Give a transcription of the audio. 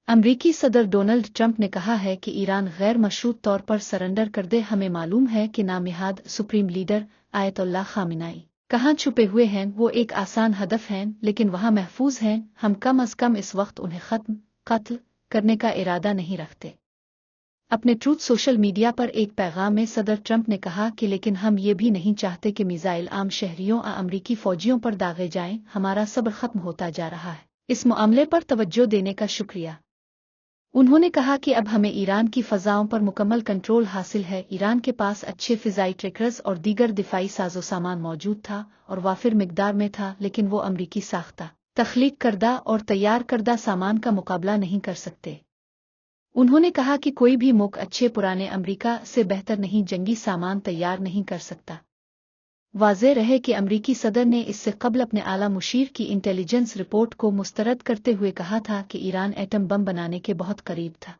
अमरीकी सदर Donald Trump ने कहा है कि ईरान गैर मशरूत तौर पर सरेंडर कर दे। हमें मालूम है कि नामिहाद सुप्रीम लीडर आयतुल्लाह खामिनाई कहाँ छुपे हुए हैं। वो एक आसान हदफ हैं लेकिन वहाँ महफूज हैं। हम कम अज कम इस वक्त उन्हें कत्ल करने का इरादा नहीं रखते। अपने ट्रूथ सोशल मीडिया पर एक पैगाम में सदर ट्रंप ने कहा कि लेकिन हम ये भी नहीं चाहते कि मिसाइल आम शहरियों या अमरीकी फौजियों पर दागे जाएं। हमारा सब्र खत्म होता जा रहा है। इस मामले पर तवज्जो देने का शुक्रिया। उन्होंने कहा कि अब हमें ईरान की फ़ज़ाओं पर मुकम्मल कंट्रोल हासिल है। ईरान के पास अच्छे फ़िज़ाई ट्रैकर्स और दीगर दिफाई साजो सामान मौजूद था और वाफिर मिकदार में था, लेकिन वो अमरीकी साख्ता, तख्लीक करदा और तैयार करदा सामान का मुकाबला नहीं कर सकते। उन्होंने कहा कि कोई भी मुल्क अच्छे पुराने अमरीका से बेहतर नहीं जंगी सामान तैयार नहीं कर सकता। वाज़ेह रहे कि अमरीकी सदर ने इससे कबल अपने आला मुशीर की इंटेलिजेंस रिपोर्ट को मुस्तरद करते हुए कहा था कि ईरान एटम बम बनाने के बहुत करीब था।